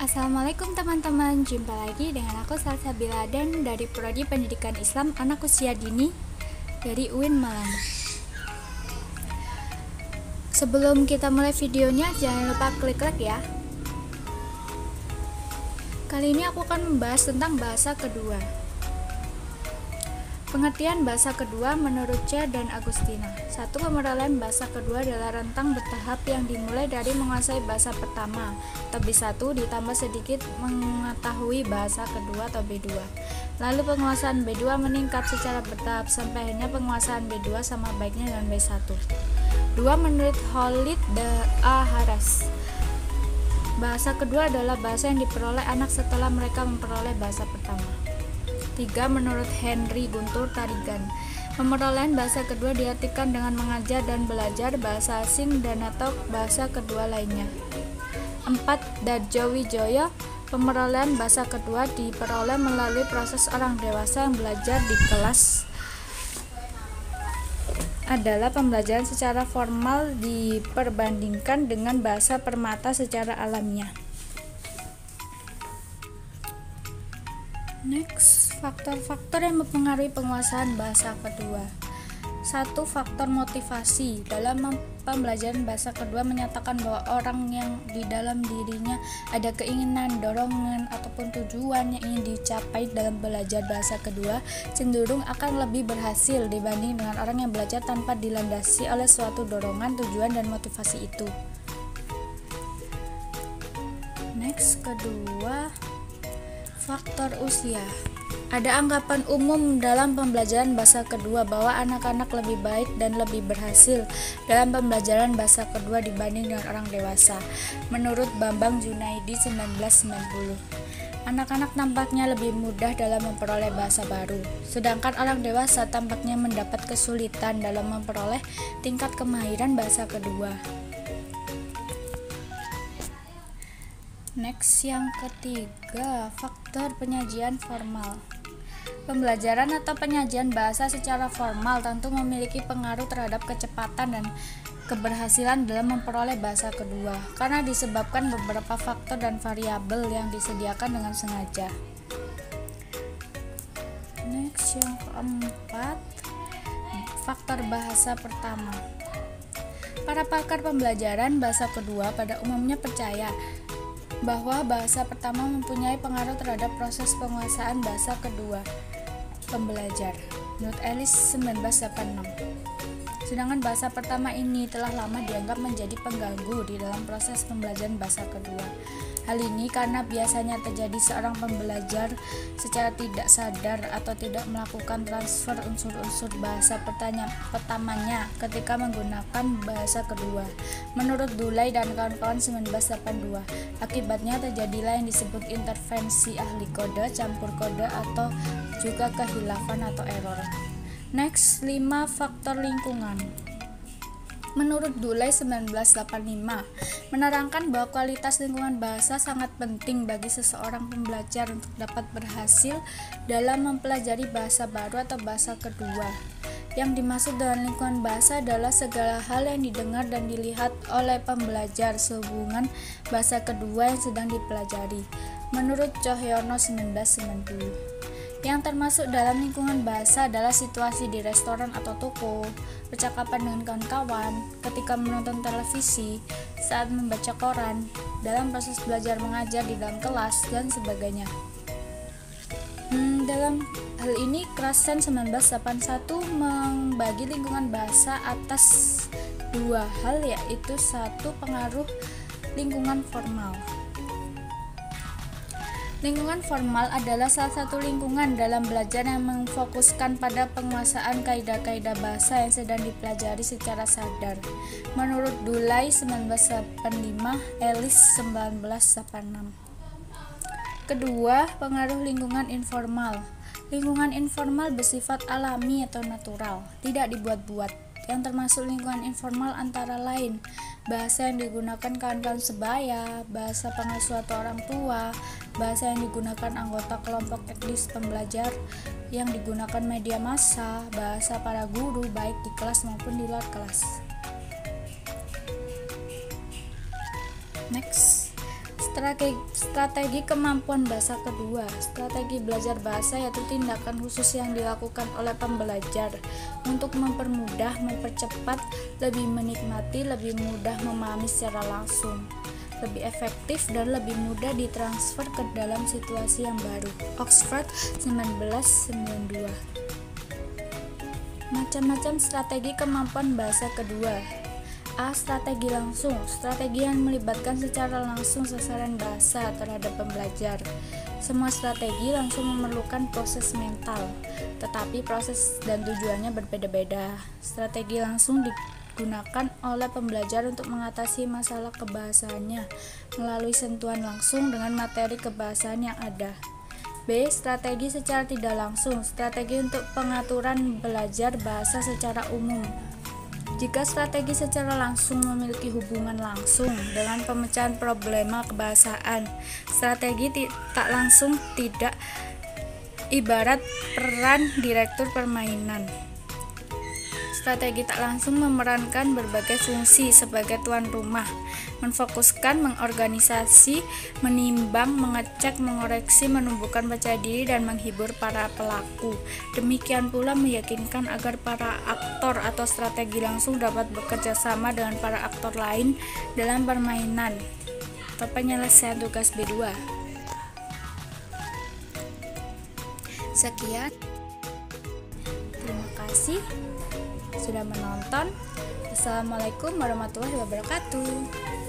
Assalamualaikum teman-teman, jumpa lagi dengan aku Salsabila dan dari Prodi Pendidikan Islam Anak Usia Dini dari UIN Malang. Sebelum kita mulai videonya, jangan lupa klik like ya. Kali ini aku akan membahas tentang bahasa kedua. Pengertian bahasa kedua menurut C dan Agustina. Satu, pemerolehan bahasa kedua adalah rentang bertahap yang dimulai dari menguasai bahasa pertama atau B1 ditambah sedikit mengetahui bahasa kedua atau B2. Lalu penguasaan B2 meningkat secara bertahap sampai akhirnya penguasaan B2 sama baiknya dengan B1. 2. Menurut Khalid A. Haras, bahasa kedua adalah bahasa yang diperoleh anak setelah mereka memperoleh bahasa pertama. 3. Menurut Henry Guntur Tarigan, pemerolehan bahasa kedua diartikan dengan mengajar dan belajar bahasa asing dan atau bahasa kedua lainnya. 4. Darjo Wijoyo, pemerolehan bahasa kedua diperoleh melalui proses orang dewasa yang belajar di kelas adalah pembelajaran secara formal diperbandingkan dengan bahasa permata secara alamiah. Next, faktor-faktor yang mempengaruhi penguasaan bahasa kedua. 1. Faktor motivasi. Dalam pembelajaran bahasa kedua menyatakan bahwa orang yang di dalam dirinya ada keinginan, dorongan, ataupun tujuan yang ingin dicapai dalam belajar bahasa kedua cenderung akan lebih berhasil dibanding dengan orang yang belajar tanpa dilandasi oleh suatu dorongan, tujuan, dan motivasi itu. Next, kedua, faktor usia. Ada anggapan umum dalam pembelajaran bahasa kedua bahwa anak-anak lebih baik dan lebih berhasil dalam pembelajaran bahasa kedua dibanding dengan orang dewasa. Menurut Bambang Junaidi 1990, anak-anak tampaknya lebih mudah dalam memperoleh bahasa baru, sedangkan orang dewasa tampaknya mendapat kesulitan dalam memperoleh tingkat kemahiran bahasa kedua. Next, yang ketiga, faktor penyajian formal. Pembelajaran atau penyajian bahasa secara formal tentu memiliki pengaruh terhadap kecepatan dan keberhasilan dalam memperoleh bahasa kedua karena disebabkan beberapa faktor dan variabel yang disediakan dengan sengaja. Next, yang keempat, faktor bahasa pertama. Para pakar pembelajaran bahasa kedua pada umumnya percaya bahwa bahasa pertama mempunyai pengaruh terhadap proses penguasaan bahasa kedua pembelajar. Menurut Ellis 1986. Sedangkan bahasa pertama ini telah lama dianggap menjadi pengganggu di dalam proses pembelajaran bahasa kedua. Hal ini karena biasanya terjadi seorang pembelajar secara tidak sadar atau tidak melakukan transfer unsur-unsur bahasa pertamanya ketika menggunakan bahasa kedua. Menurut Dulay dan kawan-kawan 1982, akibatnya terjadilah yang disebut intervensi ahli kode, campur kode, atau juga kehilafan atau error. Next, 5 faktor lingkungan. Menurut Dulay 1985, menerangkan bahwa kualitas lingkungan bahasa sangat penting bagi seseorang pembelajar untuk dapat berhasil dalam mempelajari bahasa baru atau bahasa kedua. Yang dimaksud dengan lingkungan bahasa adalah segala hal yang didengar dan dilihat oleh pembelajar sehubungan bahasa kedua yang sedang dipelajari. Menurut Cahyono 1990. Yang termasuk dalam lingkungan bahasa adalah situasi di restoran atau toko, percakapan dengan kawan-kawan, ketika menonton televisi, saat membaca koran, dalam proses belajar mengajar di dalam kelas, dan sebagainya. Dalam hal ini, Krasen 1981 membagi lingkungan bahasa atas 2 hal, yaitu 1. Pengaruh lingkungan formal. Lingkungan formal adalah salah satu lingkungan dalam belajar yang memfokuskan pada penguasaan kaidah-kaidah bahasa yang sedang dipelajari secara sadar. Menurut Dulay 1985, Ellis 1986. Kedua, pengaruh lingkungan informal. Lingkungan informal bersifat alami atau natural, tidak dibuat-buat. Yang termasuk lingkungan informal antara lain bahasa yang digunakan kawan-kawan sebaya, bahasa pengasuh atau orang tua, bahasa yang digunakan anggota kelompok etnis pembelajar, yang digunakan media massa, bahasa para guru baik di kelas maupun di luar kelas. Next, Strategi kemampuan bahasa kedua. Strategi belajar bahasa yaitu tindakan khusus yang dilakukan oleh pembelajar untuk mempermudah, mempercepat, lebih menikmati, lebih mudah memahami secara langsung, lebih efektif dan lebih mudah ditransfer ke dalam situasi yang baru. Oxford 1992. Macam-macam strategi kemampuan bahasa kedua. A. Strategi langsung. Strategi yang melibatkan secara langsung sasaran bahasa terhadap pembelajar. Semua strategi langsung memerlukan proses mental, tetapi proses dan tujuannya berbeda-beda. Strategi langsung digunakan oleh pembelajar untuk mengatasi masalah kebahasaannya melalui sentuhan langsung dengan materi kebahasaan yang ada. B. Strategi secara tidak langsung. Strategi untuk pengaturan belajar bahasa secara umum. Jika strategi secara langsung memiliki hubungan langsung dengan pemecahan problema kebahasaan, strategi tak langsung tidak ibarat peran direktur permainan. Strategi tak langsung memerankan berbagai fungsi sebagai tuan rumah, memfokuskan, mengorganisasi, menimbang, mengecek, mengoreksi, menumbuhkan percaya diri, dan menghibur para pelaku. Demikian pula meyakinkan agar para aktor atau strategi langsung dapat bekerja sama dengan para aktor lain dalam permainan atau penyelesaian tugas B2. Sekian. Terima kasih sudah menonton. Assalamualaikum warahmatullahi wabarakatuh.